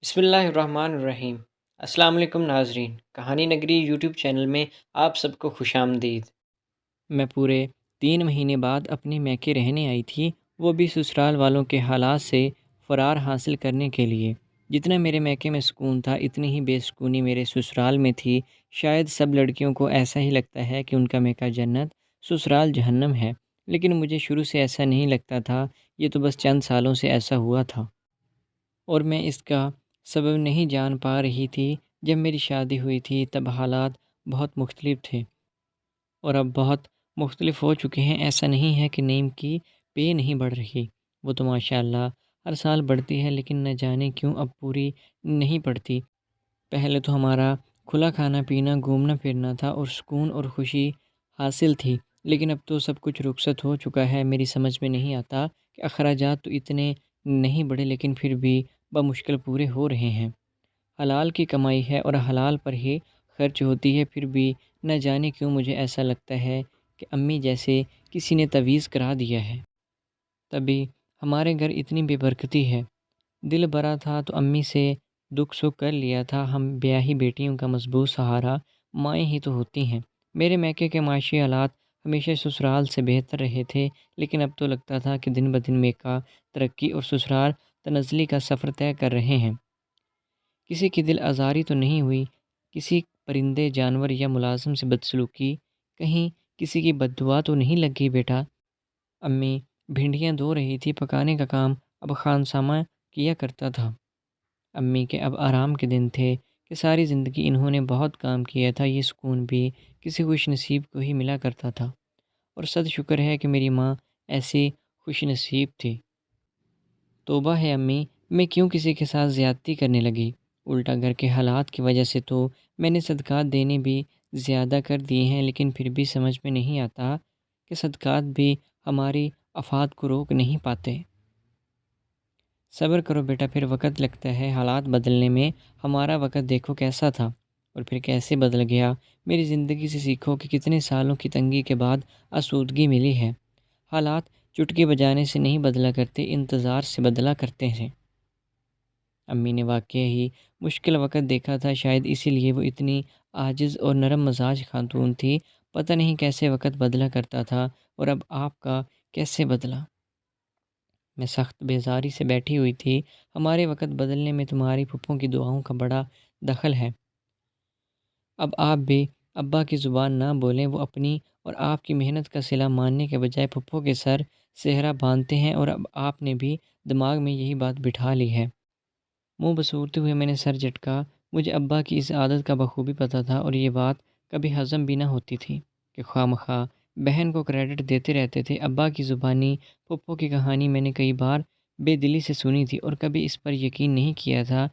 بسم اللہ الرحمن الرحیم۔ السلام علیکم ناظرین، کہانی نگری یوٹیوب چینل میں آپ سب کو خوش آمدید۔ میں پورے 3 مہینے بعد اپنے میکے رہنے آئی تھی، وہ بھی سسرال والوں کے حالات سے فرار حاصل کرنے کے لیے۔ جتنا میرے میکے میں سکون تھا اتنی ہی بے سکونی میرے سسرال میں تھی۔ شاید سب لڑکیوں کو ایسا ہی لگتا ہے کہ ان کا میکا جنت، سسرال جہنم ہے، لیکن مجھے شروع سے ایسا نہیں لگتا تھا، یہ تو بس چند سالوں سے ایسا ہوا تھا اور میں اس کا سبب نہیں جان پا رہی تھی۔ جب میری شادی ہوئی تھی تب حالات بہت مختلف تھے اور اب بہت مختلف ہو چکے ہیں۔ ایسا نہیں ہے کہ نیم کی پے نہیں بڑھ رہی، وہ تو ماشاء اللہ ہر سال بڑھتی ہے، لیکن نہ جانے کیوں اب پوری نہیں پڑتی۔ پہلے تو ہمارا کھلا کھانا پینا، گھومنا پھرنا تھا اور سکون اور خوشی حاصل تھی، لیکن اب تو سب کچھ رخصت ہو چکا ہے۔ میری سمجھ میں نہیں آتا کہ اخراجات تو اتنے نہیں بڑھے لیکن پھر بھی بمشکل پورے ہو رہے ہیں۔ حلال کی کمائی ہے اور حلال پر ہی خرچ ہوتی ہے، پھر بھی نہ جانے کیوں مجھے ایسا لگتا ہے کہ امی جیسے کسی نے تعویذ کرا دیا ہے، تبھی ہمارے گھر اتنی بے برکتی ہے۔ دل بھرا تھا تو امی سے دکھ سکھ کر لیا تھا۔ ہم بیاہی بیٹیوں کا مضبوط سہارا مائیں ہی تو ہوتی ہیں۔ میرے میکے کے معاشی حالات ہمیشہ سسرال سے بہتر رہے تھے، لیکن اب تو لگتا تھا کہ دن بدن میکا ترقی اور سسرال تنزلی کا سفر طے کر رہے ہیں۔ کسی کی دل آزاری تو نہیں ہوئی، کسی پرندے جانور یا ملازم سے بدسلوکی، کہیں کسی کی بد دعا تو نہیں لگ گئی بیٹا؟ امی بھنڈیاں دھو رہی تھی، پکانے کا کام اب خانسامہ کیا کرتا تھا۔ امی کے اب آرام کے دن تھے کہ ساری زندگی انہوں نے بہت کام کیا تھا، یہ سکون بھی کسی خوش نصیب کو ہی ملا کرتا تھا، اور صد شکر ہے کہ میری ماں ایسی خوش نصیب تھی۔ توبہ ہے امی، میں کیوں کسی کے ساتھ زیادتی کرنے لگی؟ الٹا گھر کے حالات کی وجہ سے تو میں نے صدقات دینے بھی زیادہ کر دیے ہیں، لیکن پھر بھی سمجھ میں نہیں آتا کہ صدقات بھی ہماری آفات کو روک نہیں پاتے۔ صبر کرو بیٹا، پھر وقت لگتا ہے حالات بدلنے میں۔ ہمارا وقت دیکھو کیسا تھا اور پھر کیسے بدل گیا۔ میری زندگی سے سیکھو کہ کتنے سالوں کی تنگی کے بعد آسودگی ملی ہے۔ حالات چٹکی بجانے سے نہیں بدلا کرتے، انتظار سے بدلا کرتے ہیں۔ امی نے واقعی ہی مشکل وقت دیکھا تھا، شاید اسی لیے وہ اتنی عاجز اور نرم مزاج خاتون تھی۔ پتہ نہیں کیسے وقت بدلا کرتا تھا، اور اب آپ کا کیسے بدلا؟ میں سخت بیزاری سے بیٹھی ہوئی تھی۔ ہمارے وقت بدلنے میں تمہاری پھپھوں کی دعاؤں کا بڑا دخل ہے۔ اب آپ بھی ابا کی زبان نہ بولیں، وہ اپنی اور آپ کی محنت کا صلہ ماننے کے بجائے پھپھوں کے سر سہرا باندھتے ہیں، اور اب آپ نے بھی دماغ میں یہی بات بٹھا لی ہے۔ منہ بسورتے ہوئے میں نے سر جھٹکا۔ مجھے ابا کی اس عادت کا بخوبی پتہ تھا، اور یہ بات کبھی ہضم بھی نہ ہوتی تھی کہ خواہ مخواہ بہن کو کریڈٹ دیتے رہتے تھے۔ ابا کی زبانی پھپھوں کی کہانی میں نے کئی بار بے دلی سے سنی تھی اور کبھی اس پر یقین نہیں کیا تھا۔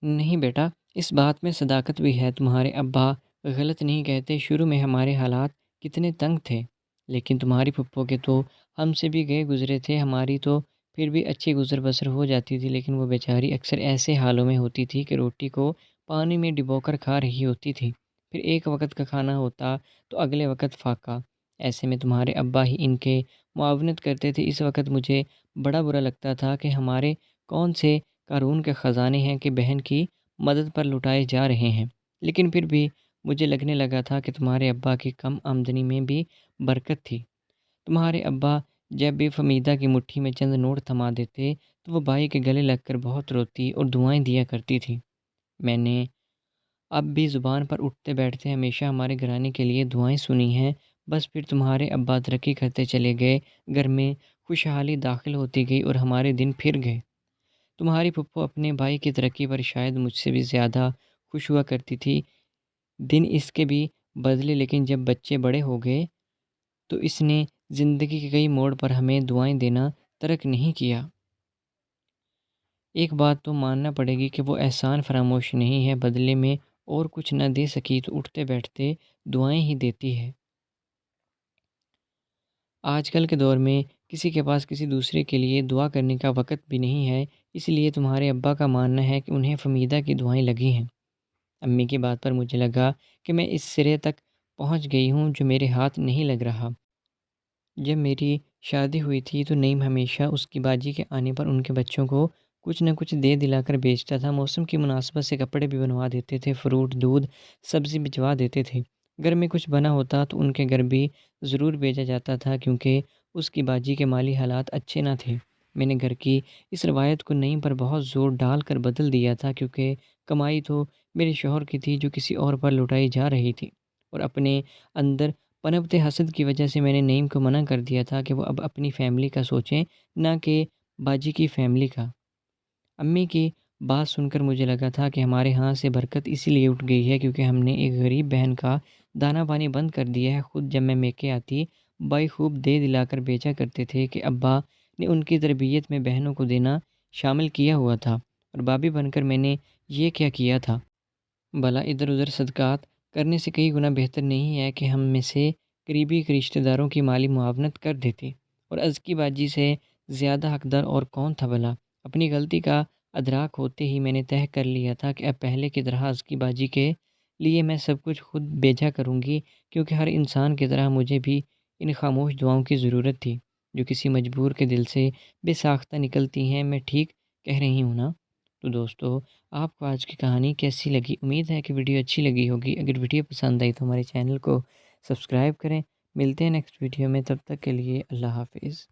نہیں بیٹا، اس بات میں صداقت بھی ہے، تمہارے ابا غلط نہیں کہتے۔ شروع میں ہمارے حالات کتنے تنگ تھے، لیکن تمہاری پھپھوں کے تو ہم سے بھی گئے گزرے تھے۔ ہماری تو پھر بھی اچھی گزر بسر ہو جاتی تھی، لیکن وہ بیچاری اکثر ایسے حالوں میں ہوتی تھی کہ روٹی کو پانی میں ڈبو کر کھا رہی ہوتی تھی۔ پھر ایک وقت کا کھانا ہوتا تو اگلے وقت فاقہ۔ ایسے میں تمہارے ابا ہی ان کے معاونت کرتے تھے۔ اس وقت مجھے بڑا برا لگتا تھا کہ ہمارے کون سے قارون کے خزانے ہیں کہ بہن کی مدد پر لٹائے جا رہے ہیں، لیکن پھر بھی مجھے لگنے لگا تھا کہ تمہارے ابا کی کم آمدنی میں بھی برکت تھی۔ تمہارے ابا جب بھی فمیدہ کی مٹھی میں چند نوٹ تھما دیتے تو وہ بھائی کے گلے لگ کر بہت روتی اور دعائیں دیا کرتی تھی۔ میں نے اب بھی زبان پر اٹھتے بیٹھتے ہمیشہ ہمارے گھرانے کے لیے دعائیں سنی ہیں۔ بس پھر تمہارے ابا ترقی کرتے چلے گئے، گھر میں خوشحالی داخل ہوتی گئی اور ہمارے دن پھر گئے۔ تمہاری پھپھو اپنے بھائی کی ترقی پر شاید مجھ سے بھی زیادہ خوش ہوا کرتی تھی۔ دن اس کے بھی بدلے، لیکن جب بچے بڑے ہو گئے تو اس نے زندگی کے کئی موڑ پر ہمیں دعائیں دینا ترک نہیں کیا۔ ایک بات تو ماننا پڑے گی کہ وہ احسان فراموش نہیں ہے، بدلے میں اور کچھ نہ دے سکی تو اٹھتے بیٹھتے دعائیں ہی دیتی ہے۔ آج کل کے دور میں کسی کے پاس کسی دوسرے کے لیے دعا کرنے کا وقت بھی نہیں ہے، اس لیے تمہارے ابا کا ماننا ہے کہ انہیں فمیدہ کی دعائیں لگی ہیں۔ امی کی بات پر مجھے لگا کہ میں اس سرے تک پہنچ گئی ہوں جو میرے ہاتھ نہیں لگ رہا۔ جب میری شادی ہوئی تھی تو نعیم ہمیشہ اس کی باجی کے آنے پر ان کے بچوں کو کچھ نہ کچھ دے دلا کر بیچتا تھا۔ موسم کی مناسبت سے کپڑے بھی بنوا دیتے تھے، فروٹ، دودھ، سبزی بھجوا دیتے تھے۔ گھر میں کچھ بنا ہوتا تو ان کے گھر بھی ضرور بھیجا جاتا تھا، کیونکہ اس کی باجی کے مالی حالات اچھے نہ تھے۔ میں نے گھر کی اس روایت کو نہیں پر بہت زور ڈال کر بدل دیا تھا، کیونکہ کمائی تو میرے شوہر کی تھی جو کسی اور پر لٹائی جا رہی تھی، اور اپنے اندر پنپتے حسد کی وجہ سے میں نے نعیم کو منع کر دیا تھا کہ وہ اب اپنی فیملی کا سوچیں، نہ کہ باجی کی فیملی کا۔ امی کی بات سن کر مجھے لگا تھا کہ ہمارے ہاں سے برکت اسی لیے اٹھ گئی ہے کیونکہ ہم نے ایک غریب بہن کا دانہ پانی بند کر دیا ہے۔ خود جب میں میکے آتی، بائی خوب دے دلا کر بیچا کرتے تھے کہ ابا نے ان کی تربیت میں بہنوں کو دینا شامل کیا ہوا تھا، اور بابی بن کر میں نے یہ کیا کیا تھا؟ بھلا ادھر ادھر صدقات کرنے سے کئی گنا بہتر نہیں ہے کہ ہم میں سے قریبی کے رشتہ داروں کی مالی معاونت کر دیتے؟ اور ازکی باجی سے زیادہ حقدار اور کون تھا بھلا؟ اپنی غلطی کا ادراک ہوتے ہی میں نے طے کر لیا تھا کہ اب پہلے کی طرح ازکی باجی کے لیے میں سب کچھ خود بیچا کروں گی، کیونکہ ہر انسان کی طرح مجھے بھی ان خاموش دعاؤں کی ضرورت تھی جو کسی مجبور کے دل سے بے ساختہ نکلتی ہیں۔ میں ٹھیک کہہ رہی ہوں نا؟ تو دوستو، آپ کو آج کی کہانی کیسی لگی؟ امید ہے کہ ویڈیو اچھی لگی ہوگی۔ اگر ویڈیو پسند آئی تو ہمارے چینل کو سبسکرائب کریں۔ ملتے ہیں نیکسٹ ویڈیو میں، تب تک کے لیے اللہ حافظ۔